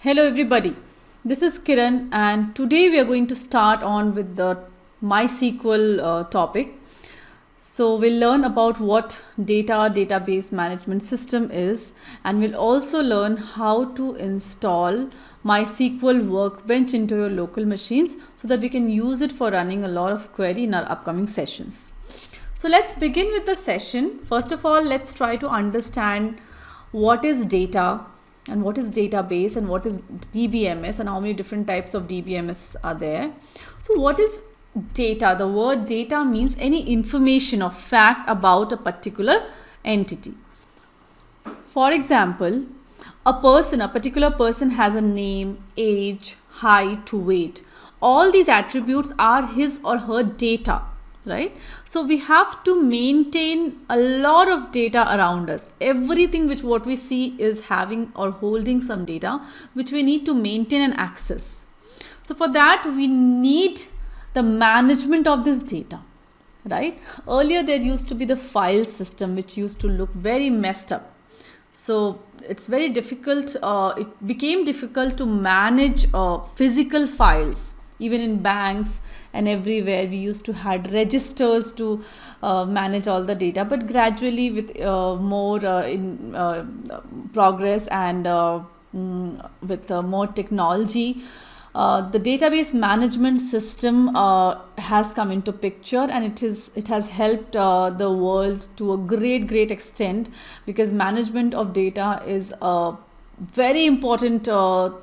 Hello everybody, this is Kiran and today we are going to start on with the MySQL topic. So we'll learn about what database management system is, and we'll also learn how to install MySQL Workbench into your local machines so that we can use it for running a lot of query in our upcoming sessions. So let's begin with the session. First of all, let's try to understand what is data and what is database and what is DBMS and how many different types of DBMS are there. So what is data? The word data means any information or fact about a particular entity. For example, a particular person has a name, age, height, weight. All these attributes are his or her data. Right? So we have to maintain a lot of data around us. Everything what we see is having or holding some data which we need to maintain and access. So for that we need the management of this data. Right? Earlier there used to be the file system which used to look very messed up. So it's very difficult, it became difficult to manage physical files. Even in banks and everywhere we used to have registers to manage all the data, but gradually with more progress and with more technology, the database management system has come into picture, and it has helped the world to a great extent, because management of data is a very important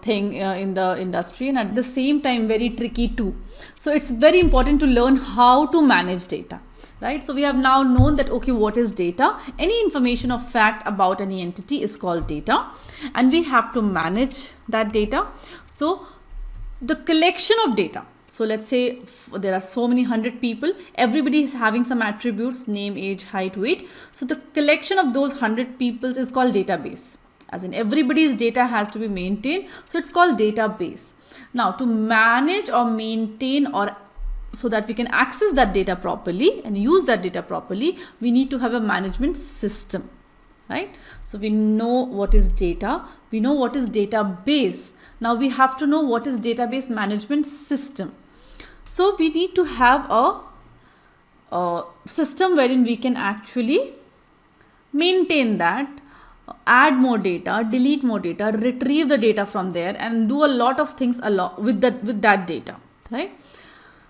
thing in the industry, and at the same time very tricky too. So it's very important to learn how to manage data, right? So we have now known that, okay, what is data? Any information or fact about any entity is called data, and we have to manage that data. So the collection of data, so let's say there are so many 100 people, everybody is having some attributes, name, age, height, weight. So the collection of those 100 people is called database. As in everybody's data has to be maintained, so it's called database. Now to manage or maintain, or so that we can access that data properly and use that data properly, we need to have a management system, right? So we know what is data, we know what is database. Now we have to know what is database management system. So we need to have a system wherein we can actually maintain that, add more data, delete more data, retrieve the data from there, and do a lot of things with that data, right?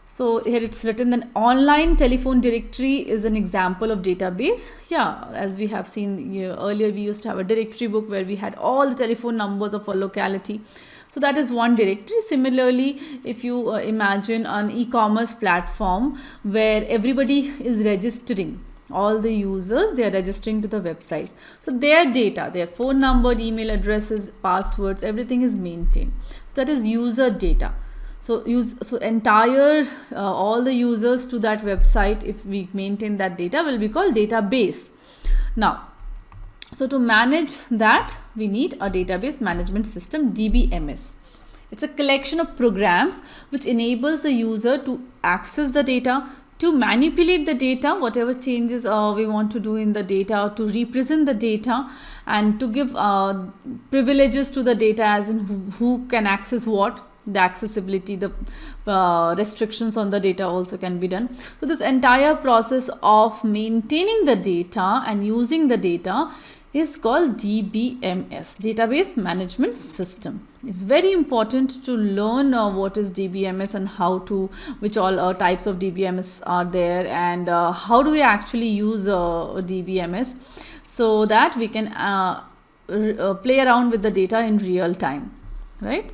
So here it's written that online telephone directory is an example of database. Yeah, as we have seen earlier, we used to have a directory book where we had all the telephone numbers of a locality. So that is one directory. Similarly, if you imagine an e-commerce platform where everybody is registering, all the users, they are registering to the websites. So their data, their phone number, email addresses, passwords, everything is maintained. So that is user data. So entire all the users to that website, if we maintain that data, will be called database. Now, so to manage that, we need a database management system, DBMS. It's a collection of programs which enables the user to access the data, to manipulate the data, whatever changes we want to do in the data, to represent the data, and to give privileges to the data, as in who can access what, the accessibility, the restrictions on the data also can be done. So this entire process of maintaining the data and using the data is called DBMS, Database Management System. It's very important to learn what is DBMS and which all types of DBMS are there, and how do we actually use DBMS so that we can play around with the data in real time, right?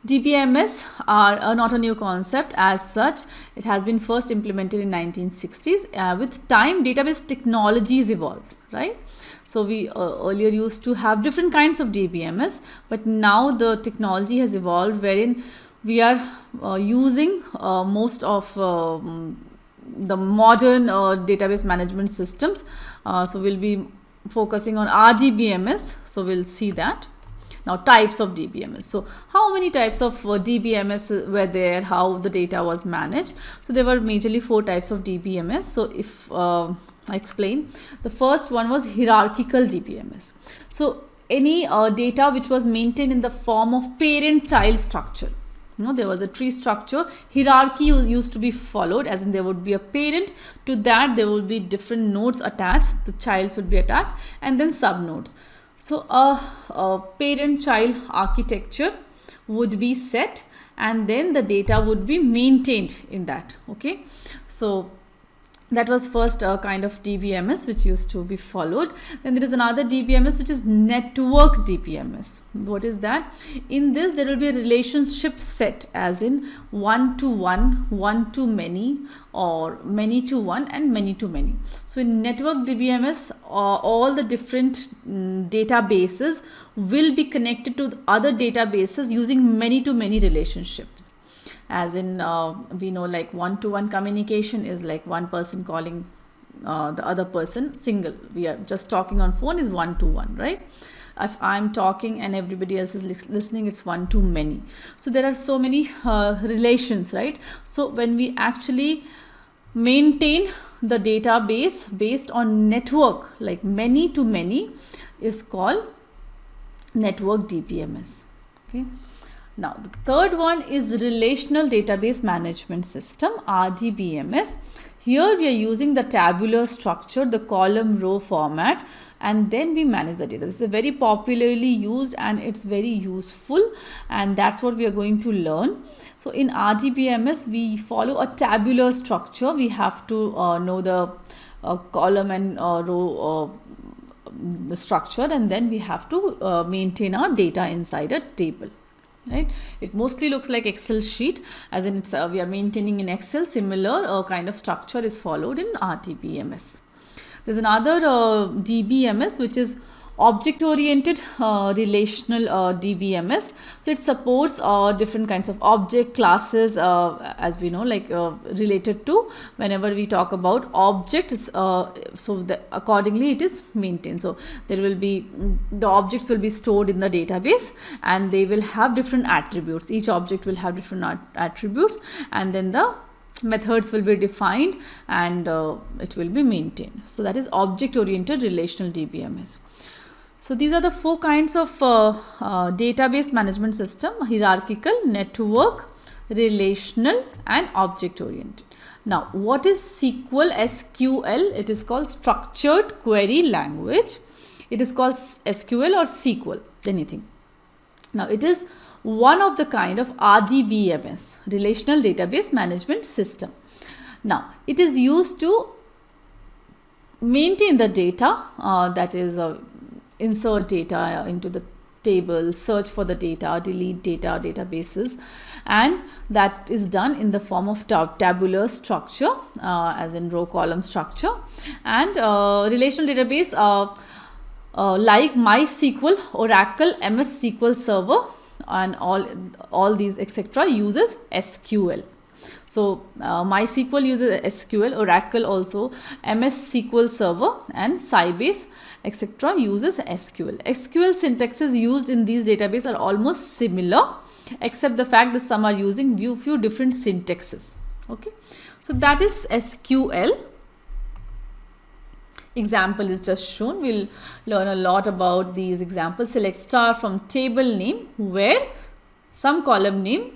DBMS are not a new concept as such. It has been first implemented in 1960s. With time, database technologies evolved, right? So we earlier used to have different kinds of DBMS, but now the technology has evolved wherein we are using most of the modern database management systems. So we'll be focusing on RDBMS. So we'll see that. Now, types of DBMS. So how many types of DBMS were there, how the data was managed? So there were majorly 4 types of DBMS. So if I explain, the first one was hierarchical DBMS. So any data which was maintained in the form of parent-child structure. There was a tree structure, hierarchy used to be followed, as in there would be a parent, to that there would be different nodes attached, the childs would be attached, and then subnodes. So a parent-child architecture would be set, and then the data would be maintained in that. Okay, so that was first kind of DBMS which used to be followed. Then there is another DBMS which is network DBMS. What is that? In this there will be a relationship set, as in one to one, one to many, or many to one, and many to many. So in network DBMS, all the different databases will be connected to other databases using many to many relationships. As in, we know like one-to-one communication is like one person calling the other person single. We are just talking on phone is one-to-one, right? If I'm talking and everybody else is listening, it's one to many. So there are so many relations, right? So when we actually maintain the database based on network, like many to many, is called network DBMS. Okay. Now, the third one is Relational Database Management System, RDBMS. Here we are using the tabular structure, the column row format, and then we manage the data. This is very popularly used and it's very useful, and that's what we are going to learn. So in RDBMS, we follow a tabular structure. We have to know the column and row the structure, and then we have to maintain our data inside a table. Right, it mostly looks like Excel sheet, as in it's we are maintaining in Excel. Similar kind of structure is followed in RDBMS. There's another DBMS which is object oriented relational DBMS. So it supports different kinds of object classes, as we know, like related to whenever we talk about objects, so accordingly it is maintained. So there will be, the objects will be stored in the database and they will have different attributes. Each object will have different attributes, and then the methods will be defined and it will be maintained. So that is object oriented relational DBMS. So these are the four kinds of database management system: hierarchical, network, relational, and object oriented. Now, what is SQL? It is called structured query language. It is called SQL or SQL, anything. Now, it is one of the kind of RDBMS, relational database management system. Now, it is used to maintain the data, that is insert data into the table, search for the data, delete data, databases, and that is done in the form of tabular structure, as in row column structure. And relational database like MySQL, Oracle, MS SQL Server, and all these etc. uses SQL. So MySQL uses SQL, Oracle also, MS SQL Server, and Sybase etc. uses SQL. SQL syntaxes used in these databases are almost similar, except the fact that some are using few different syntaxes. Okay, so that is SQL. Example is just shown. We'll learn a lot about these examples. Select star from table name, where some column name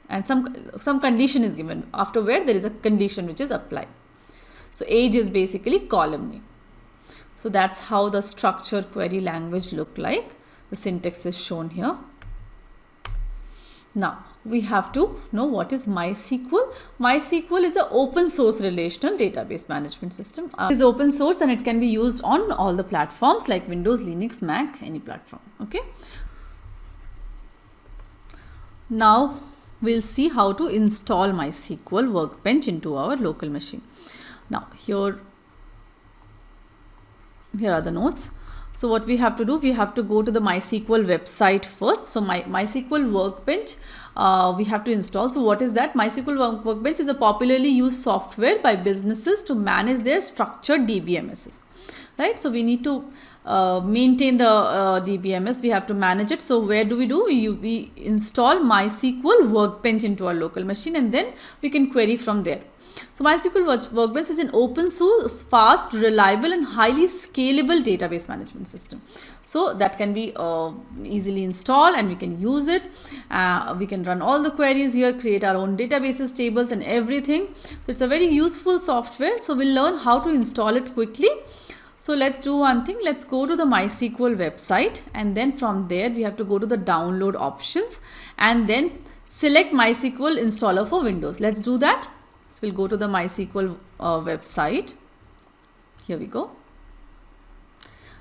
and some condition is given, after where there is a condition which is applied. So age is basically column name. So that's how the structured query language look like. The syntax is shown here. Now we have to know what is MySQL. MySQL is an open source relational database management system. It is open source and it can be used on all the platforms like Windows, Linux, Mac, any platform. Okay. Now we'll see how to install MySQL Workbench into our local machine. Now here are the notes. So what we have to do, we have to go to the MySQL website first. So MySQL Workbench we have to install. So what is that? MySQL Workbench is a popularly used software by businesses to manage their structured DBMSs. Right? So we need to maintain the DBMS. We have to manage it. So where do? We install MySQL Workbench into our local machine, and then we can query from there. So MySQL Workbench is an open source, fast, reliable and highly scalable database management system. So that can be easily installed and we can use it. We can run all the queries here, create our own databases, tables and everything. So it's a very useful software. So we'll learn how to install it quickly. So let's do one thing. Let's go to the MySQL website, and then from there we have to go to the download options and then select MySQL installer for Windows. Let's do that. So we'll go to the MySQL website. Here we go.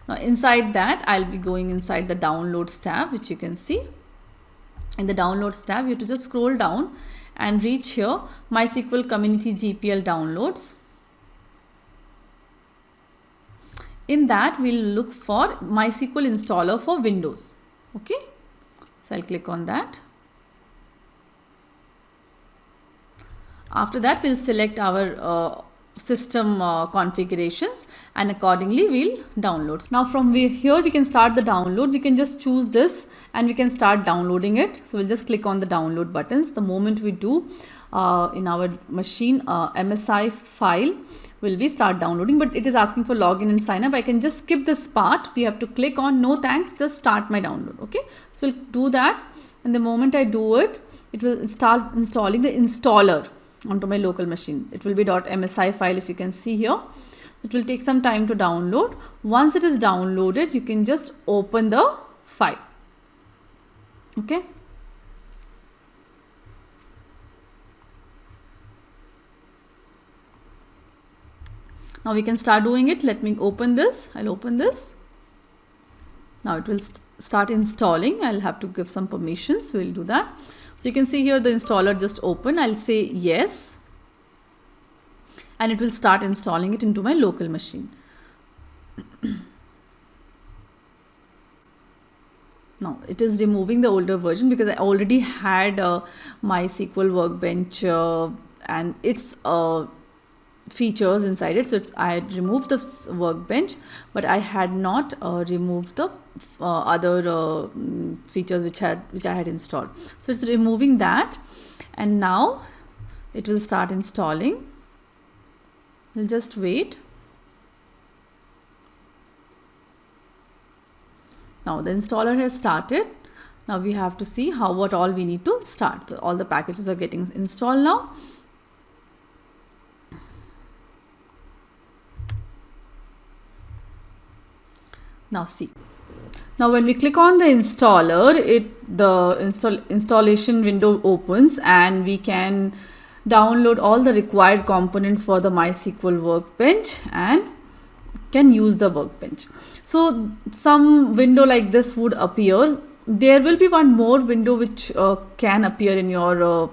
Now inside that, I'll be going inside the downloads tab, which you can see. In the downloads tab, you have to just scroll down and reach here, MySQL Community GPL downloads. In that, we'll look for MySQL installer for Windows. Okay. So I'll click on that. After that, we'll select our system configurations and accordingly we'll download. Now from here we can start the download. We can just choose this and we can start downloading it. So we'll just click on the download buttons. The moment we do in our machine, MSI file will be start downloading, but it is asking for login and sign up. I can just skip this part. We have to click on no thanks, just start my download. Okay, so we'll do that, and the moment I do it, it will start installing the installer onto my local machine. It will be .msi file, if you can see here. So it will take some time to download. Once it is downloaded, you can just open the file. Okay. Now we can start doing it. Let me open this. I'll open this. Now it will start installing. I'll have to give some permissions. So we'll do that. So you can see here the installer just open. I'll say yes. And it will start installing it into my local machine. Now it is removing the older version because I already had MySQL Workbench and its features inside it. So I had removed the workbench, but I had not removed the other features which I had installed. So it's removing that, and now it will start installing. We'll just wait. Now the installer has started. Now we have to see what all we need to start. So all the packages are getting installed now. Now see. Now when we click on the installer, the installation window opens and we can download all the required components for the MySQL Workbench and can use the workbench. So some window like this would appear. There will be one more window which can appear in your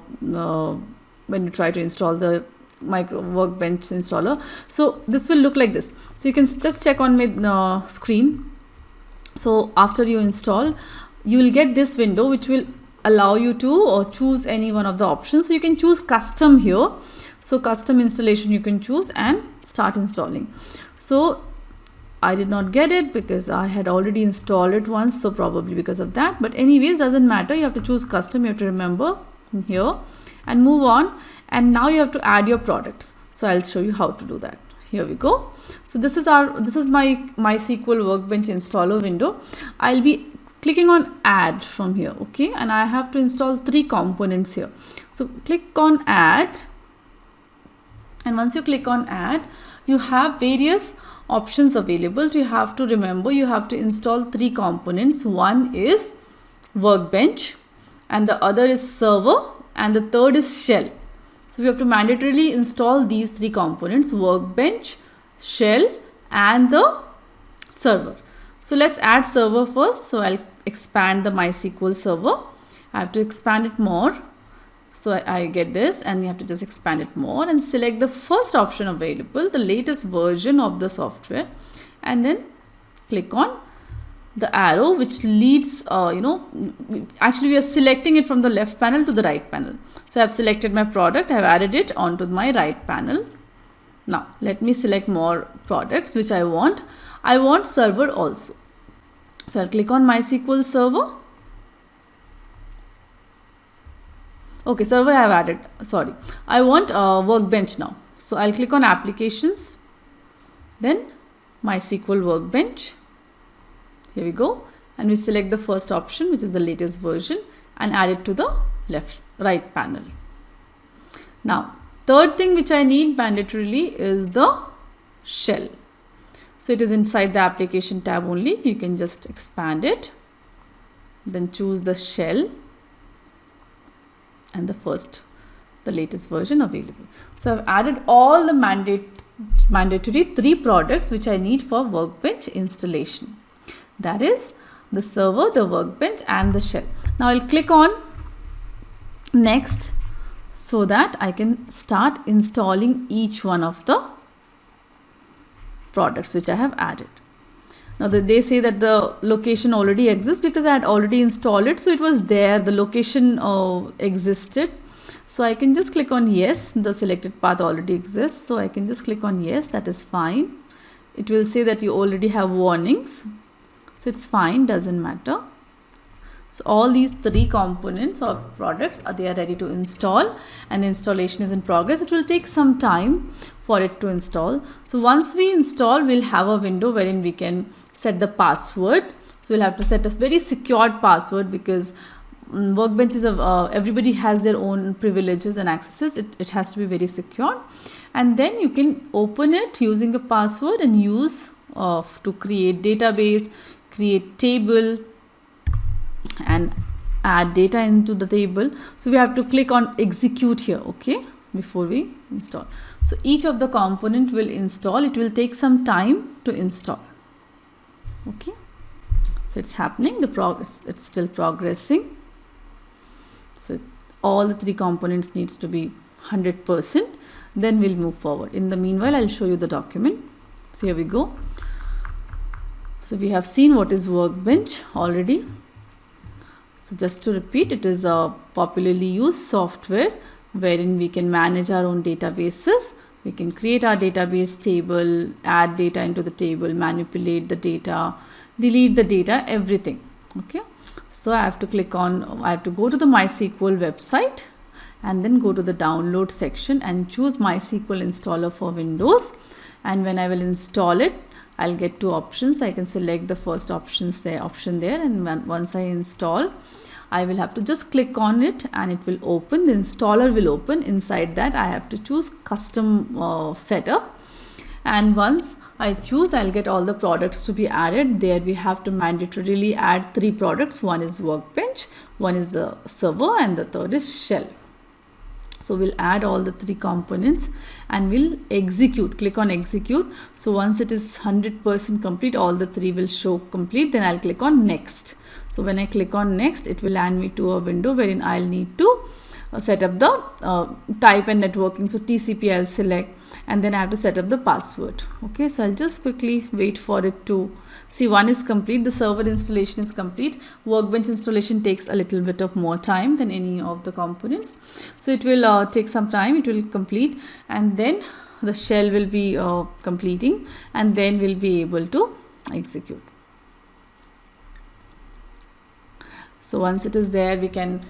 when you try to install the Workbench installer. So this will look like this. So you can just check on my screen. So after you install, you will get this window which will allow you to choose any one of the options. So you can choose custom here. So custom installation you can choose and start installing. So I did not get it because I had already installed it once, so probably because of that. But anyways, doesn't matter. You have to choose custom. You have to remember here and move on. And now you have to add your products. So I'll show you how to do that. Here we go. So this is my MySQL Workbench installer window. I'll be clicking on add from here. Okay, and I have to install 3 components here. So click on add, and once you click on add, you have various options available. You have to remember you have to install 3 components. One is Workbench, and the other is server, and the third is shell. So we have to mandatorily install these 3 components: Workbench, shell and the server. So let's add server first. So I'll expand the MySQL server. I have to expand it more. So I get this, and you have to just expand it more and select the first option available, the latest version of the software, and then click on the arrow which leads, actually we are selecting it from the left panel to the right panel. So I have selected my product, I have added it onto my right panel. Now let me select more products which I want. I want server also. So I'll click on MySQL server. Okay, server I have added. Sorry, I want Workbench now. So I'll click on Applications, then MySQL Workbench. Here we go, and we select the first option, which is the latest version, and add it to the right panel. Now, third thing which I need mandatorily is the shell. So it is inside the application tab only. You can just expand it, then choose the shell and the latest version available. So I've added all the mandatory 3 products which I need for Workbench installation. That is the server, the Workbench and the shell. Now I'll click on next so that I can start installing each one of the products which I have added. Now they say that the location already exists because I had already installed it. So it was there, the location existed. So I can just click on yes, the selected path already exists. So I can just click on yes, that is fine. It will say that you already have warnings. So it's fine, doesn't matter. So all these 3 components or products they are ready to install, and the installation is in progress. It will take some time for it to install. So once we install, we'll have a window wherein we can set the password. So we'll have to set a very secured password because Workbench is everybody has their own privileges and accesses. It has to be very secure, and then you can open it using a password and use to create database, create table, and add data into the table. So we have to click on execute here, okay, before we install. So each of the component will install. It will take some time to install. Okay, so it's happening, the progress, it's still progressing. So all the 3 components needs to be 100%, then we'll move forward. In the meanwhile, I'll show you the document. So here we go. So we have seen what is Workbench already. So just to repeat, it is a popularly used software wherein we can manage our own databases. We can create our database table, add data into the table, manipulate the data, delete the data, everything. Okay. So I have to go to the MySQL website and then go to the download section and choose MySQL installer for Windows. And when I will install it, I'll get 2 options. I can select the first option there, and once I install, I will have to just click on it and it will open. The installer will open. Inside that, I have to choose custom setup, and once I choose, I'll get all the products to be added. There we have to mandatorily add 3 products. One is Workbench, one is the server, and the third is shell. So we'll add all the 3 components and we'll execute. Click on execute. So once it is 100% complete, all the 3 will show complete. Then I'll click on next. So when I click on next, it will land me to a window wherein I'll need to set up the type and networking. So TCP I'll select, and then I have to set up the password. Okay, so I'll just quickly wait for it to see. One is complete, the server installation is complete. Workbench installation takes a little bit of more time than any of the components. So it will take some time, it will complete, and then the shell will be completing, and then we'll be able to execute. So once it is there, we can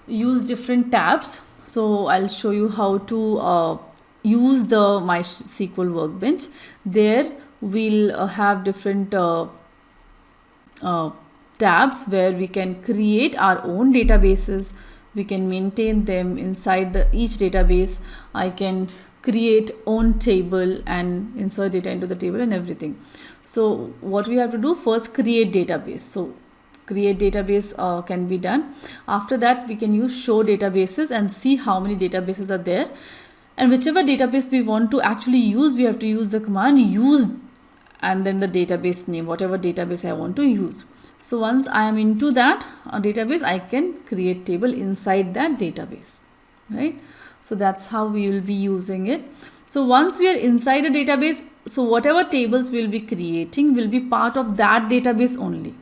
use different tabs. So I'll show you how to use the MySQL Workbench. There we'll have different tabs where we can create our own databases. We can maintain them inside each database. I can create own table and insert data into the table and everything. So what we have to do first, create database. So create database can be done. After that, we can use show databases and see how many databases are there. And whichever database we want to actually use, we have to use the command use and then the database name, whatever database I want to use. So once I am into that database, I can create table inside that database, right? So that's how we will be using it. So once we are inside a database, so whatever tables we'll be creating will be part of that database only.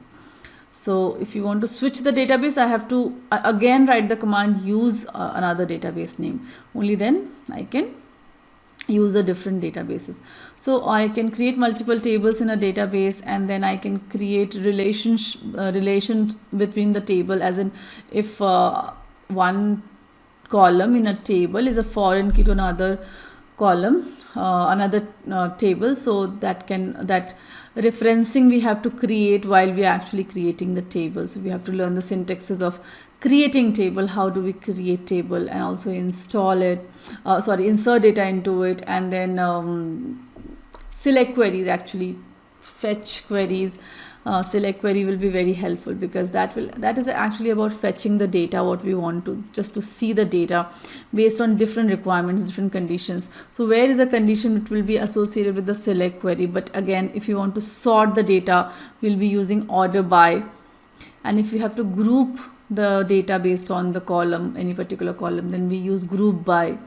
So if you want to switch the database, I have to again write the command use another database name. Only then I can use the different databases. So I can create multiple tables in a database, and then I can create relations between the table, as in if one column in a table is a foreign key to another column, another table. So that referencing we have to create while we are actually creating the table. So we have to learn the syntaxes of creating table, how do we create table, and also install it, insert data into it, and then select queries, actually fetch queries. Select query will be very helpful, because that is actually about fetching the data what we want to, just to see the data based on different requirements, different conditions. So where is a condition which will be associated with the select query, but again if you want to sort the data, we'll be using order by. And if you have to group the data based on the column, any particular column, then we use group by.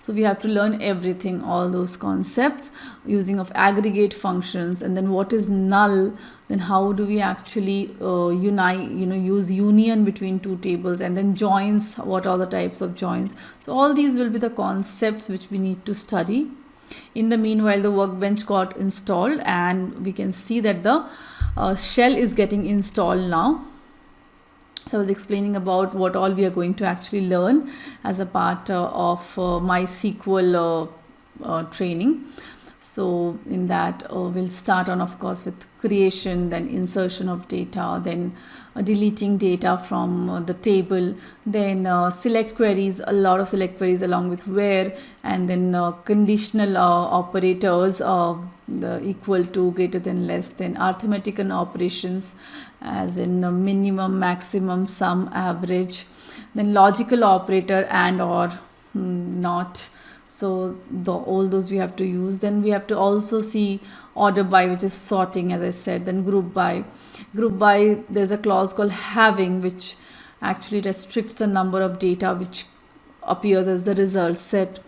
So we have to learn everything, all those concepts, using of aggregate functions. And then what is null, then how do we actually use union between two tables, and then joins, what are the types of joins. So all these will be the concepts which we need to study. In the meanwhile, the workbench got installed, and we can see that the shell is getting installed now. So I was explaining about what all we are going to actually learn as a part of MySQL training. So in that we'll start on, of course, with creation, then insertion of data, then deleting data from the table, then select queries, a lot of select queries along with where, and then conditional operators, the equal to, greater than, less than, arithmetic and operations as in minimum, maximum, sum, average, then logical operator and or not. So all those we have to use. Then we have to also see order by, which is sorting, as I said. Then group by. Group by, there's a clause called having, which actually restricts the number of data which appears as the result set.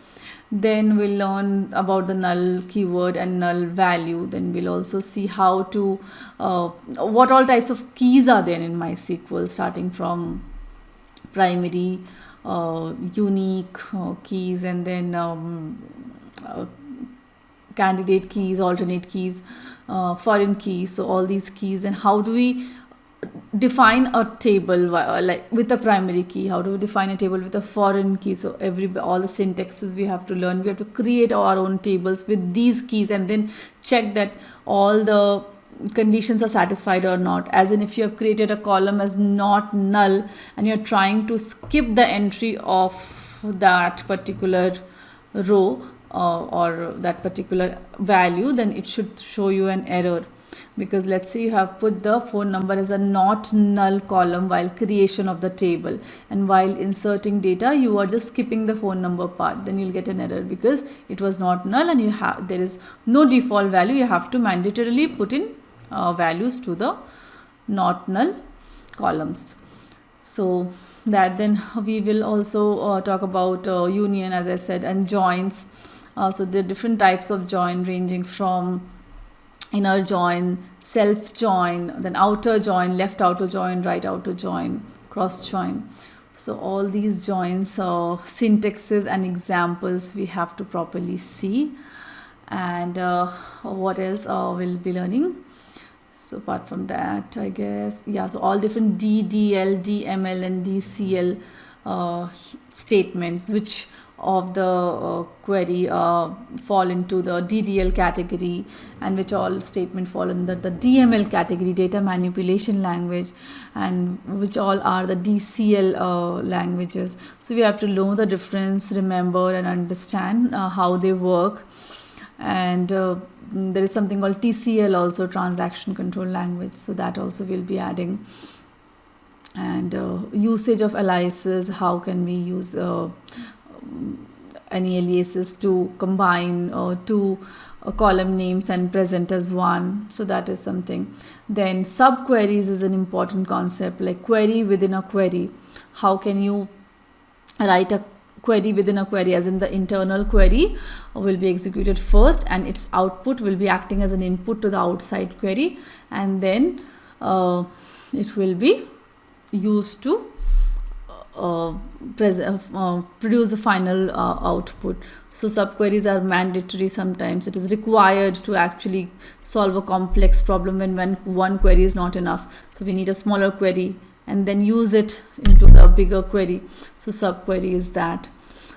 Then we'll learn about the null keyword and null value. Then we'll also see how to what all types of keys are there in MySQL, starting from primary, unique keys, and then candidate keys, alternate keys, foreign keys. So all these keys, and how do we define a table like with a primary key, how do we define a table with a foreign key. So all the syntaxes we have to learn. We have to create our own tables with these keys, and then check that all the conditions are satisfied or not. As in, if you have created a column as not null and you're trying to skip the entry of that particular row or that particular value, then it should show you an error. Because let's say you have put the phone number as a not null column while creation of the table, and while inserting data you are just skipping the phone number part, then you'll get an error because it was not null, and there is no default value. You have to mandatorily put in values to the not null columns. So that, then we will also talk about union, as I said, and joins. So there are different types of join, ranging from inner join, self join, then outer join, left outer join, right outer join, cross join. So all these joins, syntaxes and examples we have to properly see. And what else we'll be learning? So apart from that, I guess, yeah, so all different DDL, DML and DCL statements, which of the query fall into the DDL category, and which all statement fall under the DML category, data manipulation language, and which all are the DCL languages. So we have to know the difference, remember and understand how they work. And there is something called TCL also, transaction control language, so that also we'll be adding. And usage of aliases, how can we use any aliases to combine two column names and present as one. So that is something. Then subqueries is an important concept, like query within a query. How can you write a query within a query, as in the internal query will be executed first and its output will be acting as an input to the outside query, and then it will be used to produce the final output. So subqueries are mandatory. Sometimes it is required to actually solve a complex problem when one query is not enough. So we need a smaller query, and then use it into the bigger query. So subquery is that.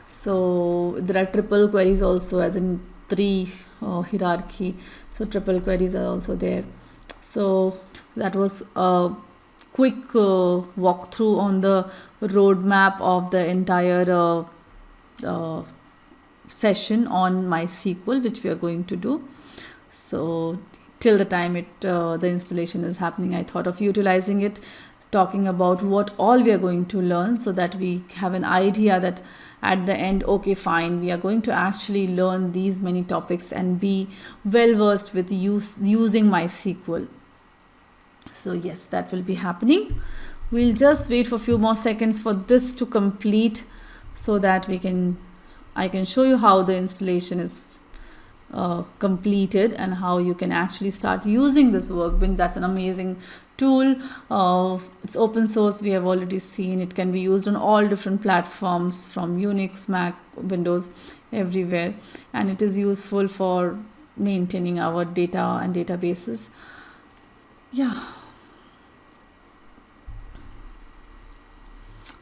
So there are triple queries also, as in 3 hierarchy. So triple queries are also there. So that was a quick walkthrough on the roadmap of the entire session on MySQL, which we are going to do. So till the time the installation is happening, I thought of utilizing it, talking about what all we are going to learn, so that we have an idea that at the end, okay, fine, we are going to actually learn these many topics and be well versed with using MySQL. So yes, that will be happening. We'll just wait for a few more seconds for this to complete, so that I can show you how the installation is completed and how you can actually start using this workbench. That's an amazing tool. It's open source. We have already seen it can be used on all different platforms, from Unix, Mac, Windows, everywhere, and it is useful for maintaining our data and databases. Yeah,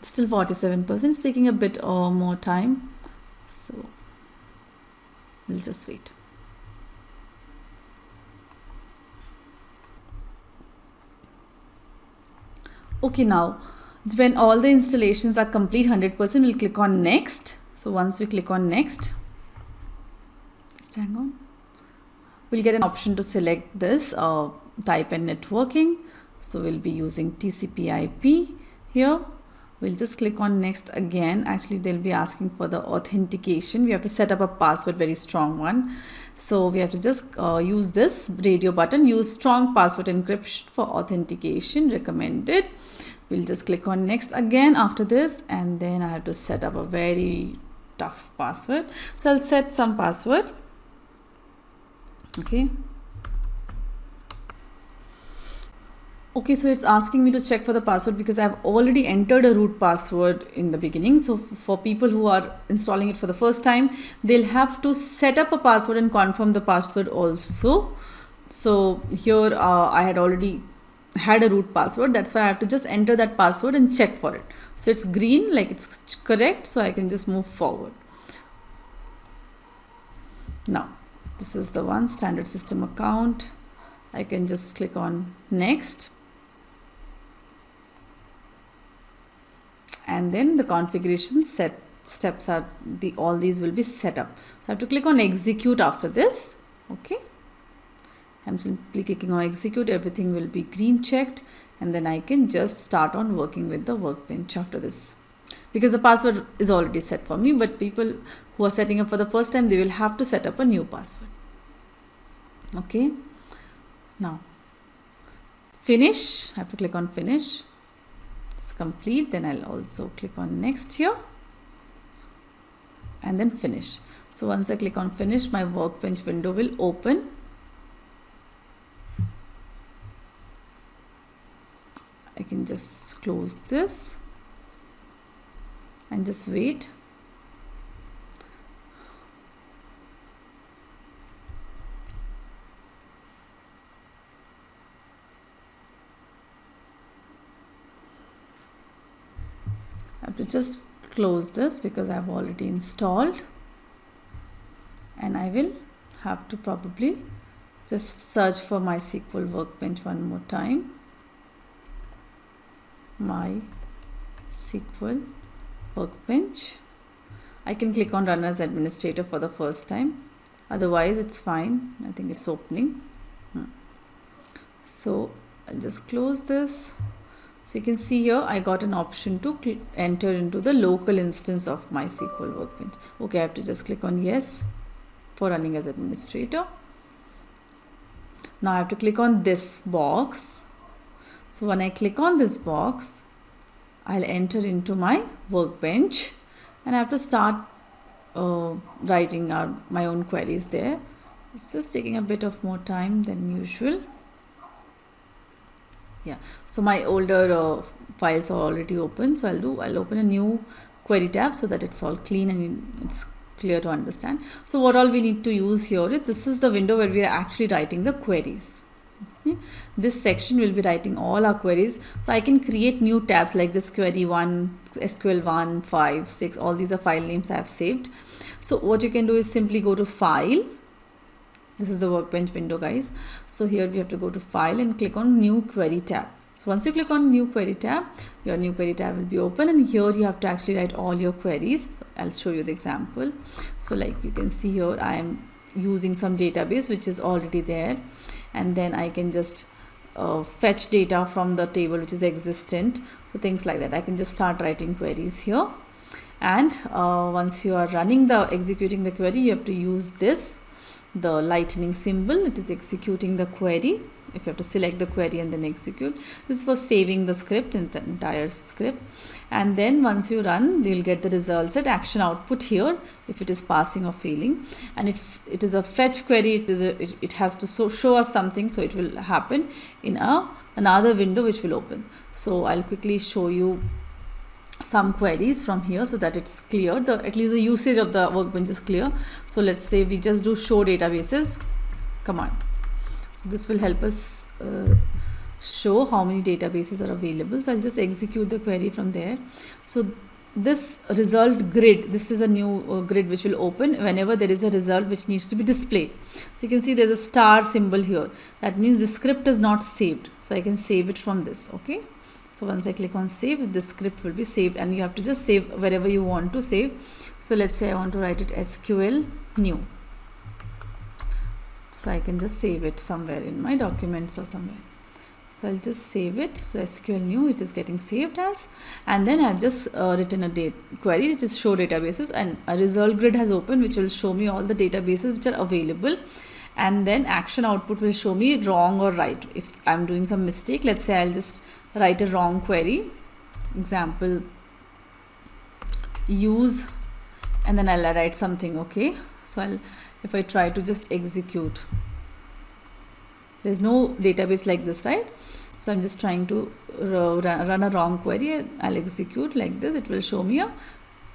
still 47%. It's taking a bit more time, so we'll just wait. Okay, now when all the installations are complete 100%, we'll click on next. So once we click on next, just hang on, we'll get an option to select this type and networking. So we'll be using TCP/IP here. We'll just click on next again. Actually, they'll be asking for the authentication. We have to set up a password, very strong one. So we have to just use this radio button, use strong password encryption for authentication, recommended. We'll just click on next again after this, and then I have to set up a very tough password. So I'll set some password. Okay, so it's asking me to check for the password because I've already entered a root password in the beginning. So for people who are installing it for the first time, they'll have to set up a password and confirm the password also. So here I had already had a root password. That's why I have to just enter that password and check for it. So it's green, like it's correct. So I can just move forward. Now, this is the one, standard system account. I can just click on next. And then the configuration steps are all these will be set up. So I have to click on execute after this. Okay, I'm simply clicking on execute. Everything will be green checked, and then I can just start on working with the workbench after this, because the password is already set for me. But people who are setting up for the first time, they will have to set up a new password. Okay, now finish. I have to click on finish. It's complete. Then I'll also click on next here, and then finish. So once I click on finish, my workbench window will open. I can just close this and just wait. I have to just close this because I've already installed, and I will have to probably just search for MySQL Workbench one more time. MySQL Workbench. I can click on Run as Administrator for the first time. Otherwise, it's fine. I think it's opening. So I'll just close this. So you can see here, I got an option to enter into the local instance of MySQL Workbench. Okay, I have to just click on yes for running as administrator. Now I have to click on this box. So when I click on this box, I'll enter into my workbench, and I have to start writing my own queries there. It's just taking a bit of more time than usual. Yeah, so my older files are already open. So I'll open a new query tab so that it's all clean and it's clear to understand. So what all we need to use here is, this is the window where we are actually writing the queries. This section will be writing all our queries. So I can create new tabs like this query 1, SQL 1, 5, 6, all these are file names I have saved. So what you can do is simply go to file. This is the workbench window, guys. So here we have to go to file and click on new query tab. So once you click on new query tab, your new query tab will be open, and here you have to actually write all your queries. So I'll show you the example. So like you can see here, I am using some database which is already there, and then I can just fetch data from the table which is existent. So things like that, I can just start writing queries here. And once you are executing the query, you have to use this, the lightning symbol. It is executing the query. If you have to select the query and then execute, this is for saving the script, entire script. And then once you run, you'll get the results at action output here, if it is passing or failing. And if it is a fetch query, it has to show us something, so it will happen in another window which will open. So I'll quickly show you some queries from here so that it's clear, at least the usage of the workbench is clear. So let's say we just do show databases command. So this will help us show how many databases are available. So I'll just execute the query from there. So this result grid, this is a new grid which will open whenever there is a result which needs to be displayed. So you can see there's a star symbol here. That means the script is not saved. So I can save it from this. Okay. So once I click on save, the script will be saved, and you have to just save wherever you want to save. So let's say I want to write it SQL new. So I can just save it somewhere in my documents or somewhere. So I'll just save it. So SQL new, it is getting saved as, and then I've just written a query which is show databases, and a result grid has opened which will show me all the databases which are available. And then action output will show me wrong or right. If I'm doing some mistake, let's say I'll just write a wrong query, example use, and then I'll write something. Okay, so if I try to just execute, there's no database like this, right? So I'm just trying to run a wrong query. I'll execute like this. It will show me a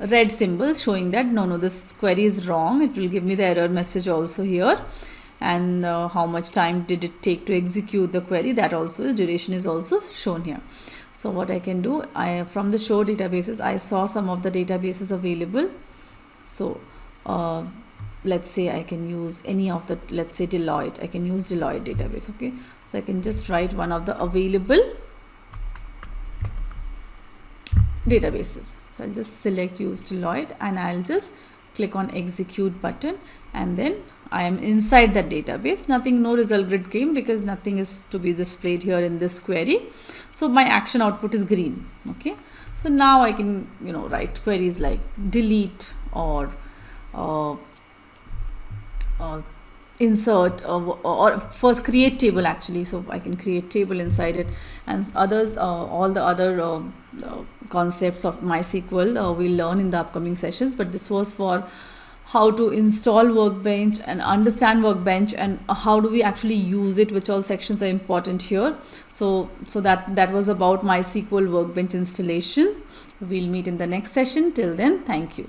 red symbol showing that no, this query is wrong. It will give me the error message also here, and how much time did it take to execute the query, that also is, duration is also shown here. So what I can do, from the show databases, I saw some of the databases available. So let's say I can use any of the, let's say Deloitte, I can use Deloitte database. Okay, so I can just write one of the available databases. So I'll just select use Deloitte, and I'll just click on execute button, and then I am inside that database. No result grid came because nothing is to be displayed here in this query. So my action output is green. Okay, so now I can write queries like delete or insert or first create table actually. So I can create table inside it, and others, all the other concepts of MySQL we'll learn in the upcoming sessions. But this was for how to install Workbench and understand Workbench, and how do we actually use it, which all sections are important here. So that was about MySQL Workbench installation. We'll meet in the next session. Till then, thank you.